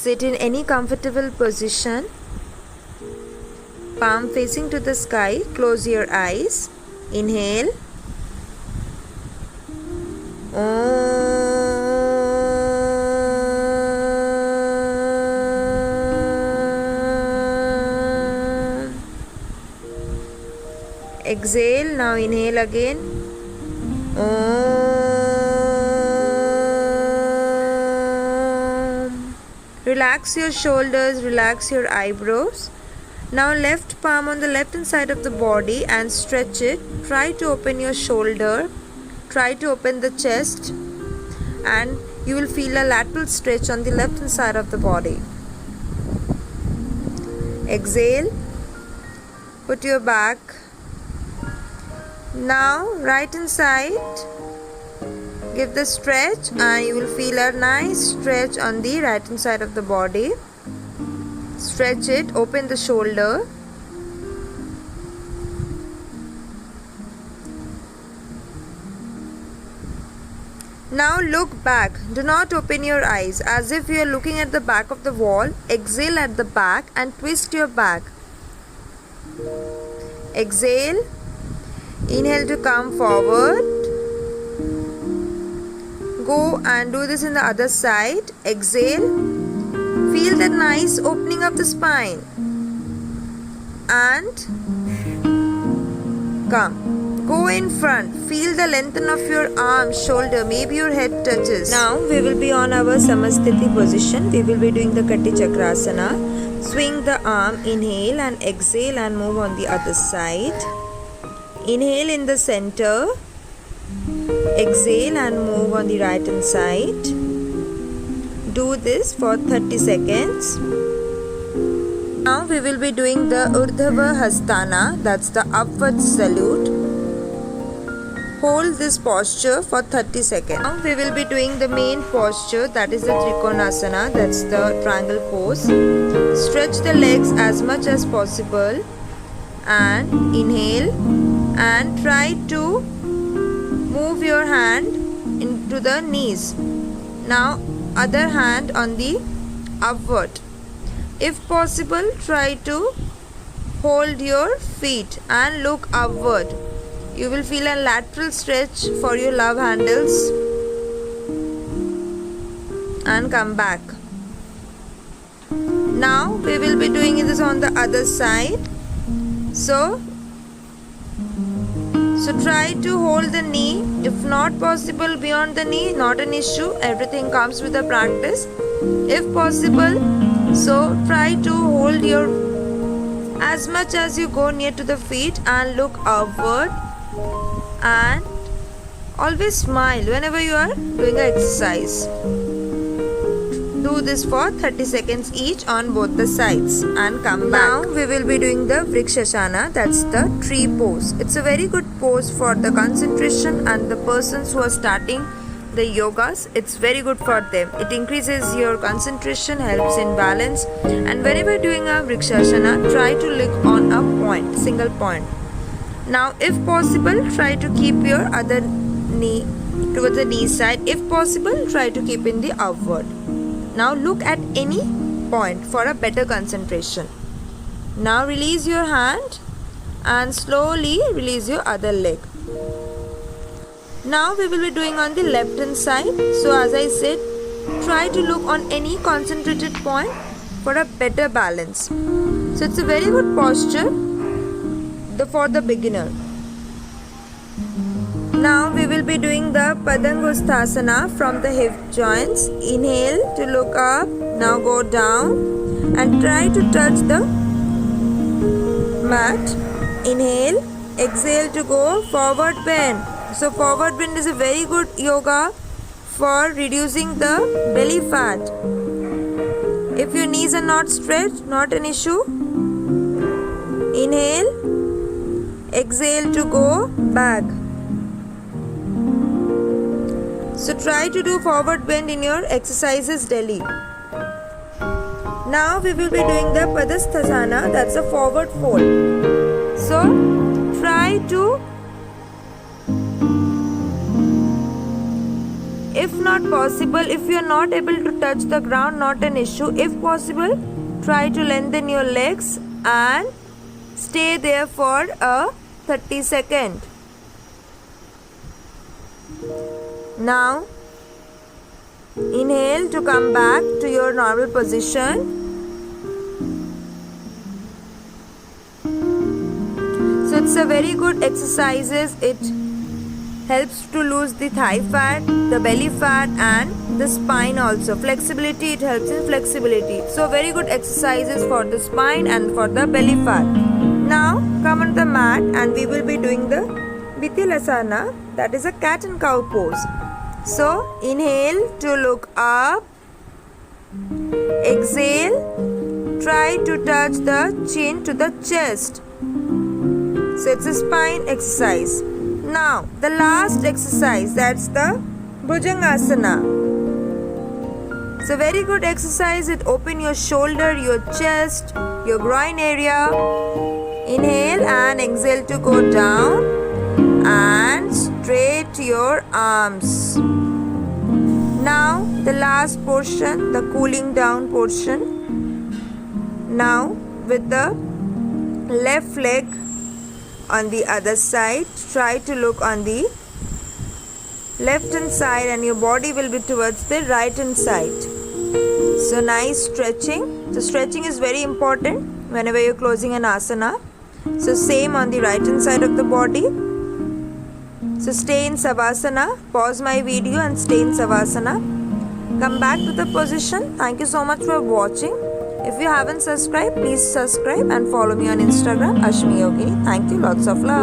Sit in any comfortable position, palm facing to the sky. Close your eyes. Inhale. Exhale. Now inhale again. Relax your shoulders, relax your eyebrows. Now left palm on the left hand side of the body and stretch it. Try to open your shoulder. Try to open the chest, and you will feel a lateral stretch on the left hand side of the body. Exhale. Put your back. Now right hand side. Give the stretch and you will feel a nice stretch on the right hand side of the body. Stretch it, open the shoulder. Now look back. Do not open your eyes as if you are looking at the back of the wall. Exhale at the back and twist your back. Exhale. Inhale to come forward. Go and do this in the other side. Exhale. Feel that nice opening of the spine. And come. Go in front. Feel the lengthen of your arm, shoulder, maybe your head touches. Now we will be on our Samasthiti position. We will be doing the Kati Chakrasana. Swing the arm. Inhale and exhale and move on the other side. Inhale in the center. Exhale and move on the right hand side. Do this for 30 seconds. Now we will be doing the Urdhva Hastana, that's the upward salute. Hold this posture for 30 seconds. Now we will be doing the main posture, that is the Trikonasana, that's the triangle pose. Stretch the legs as much as possible and inhale and try to move your hand into the knees. Now other hand on the upward. If possible, try to hold your feet and look upward. You will feel a lateral stretch for your love handles. And come back. Now we will be doing this on the other side. So try to hold the knee. If not possible beyond the knee, not an issue. Everything comes with the practice. If possible, so try to hold your as much as you go near to the feet and look upward. And always smile whenever you are doing an exercise. Do this for 30 seconds each on both the sides and come back. Now we will be doing the Vrikshasana, that's the tree pose. It's a very good pose for the concentration and the persons who are starting the yogas. It's very good for them. It increases your concentration, helps in balance, and whenever doing a Vrikshasana, try to look on a point, single point. Now if possible, try to keep your other knee towards the knee side. If possible, try to keep in the upward. Now look at any point for a better concentration. Now release your hand and slowly release your other leg. Now we will be doing on the left hand side. So as I said, try to look on any concentrated point for a better balance. So it's a very good posture for the beginner. Now we will be doing the Padangusthasana from the hip joints. Inhale to look up. Now go down and try to touch the mat. Inhale. Exhale to go forward bend. So forward bend is a very good yoga for reducing the belly fat. If your knees are not stretched, not an issue. Inhale. Exhale to go back. So try to do forward bend in your exercises daily. Now we will be doing the Padasthasana, that's a forward fold. So try to, if not possible, if you are not able to touch the ground, not an issue. If possible, try to lengthen your legs and stay there for a 30 seconds. Now inhale to come back to your normal position. So it's a very good exercises. It helps to lose the thigh fat, the belly fat and the spine also. Flexibility, it helps in flexibility. So very good exercises for the spine and for the belly fat. Now come on the mat and we will be doing the Vithilasana, that is a cat and cow pose. So inhale to look up, exhale, try to touch the chin to the chest. So it's a spine exercise. Now the last exercise, that's the Bhujangasana. So very good exercise. It open your shoulder, your chest, your groin area. Inhale and exhale to go down and straight your arms. Now the last portion, the cooling down portion. Now with the left leg on the other side, try to look on the left hand side and your body will be towards the right hand side. So nice stretching. So stretching is very important whenever you're closing an asana. So same on the right hand side of the body. So stay in Savasana, pause my video and stay in Savasana. Come back to the position. Thank you so much for watching. If you haven't subscribed, please subscribe and follow me on Instagram, Ashmi Yogini. Thank you. Lots of love.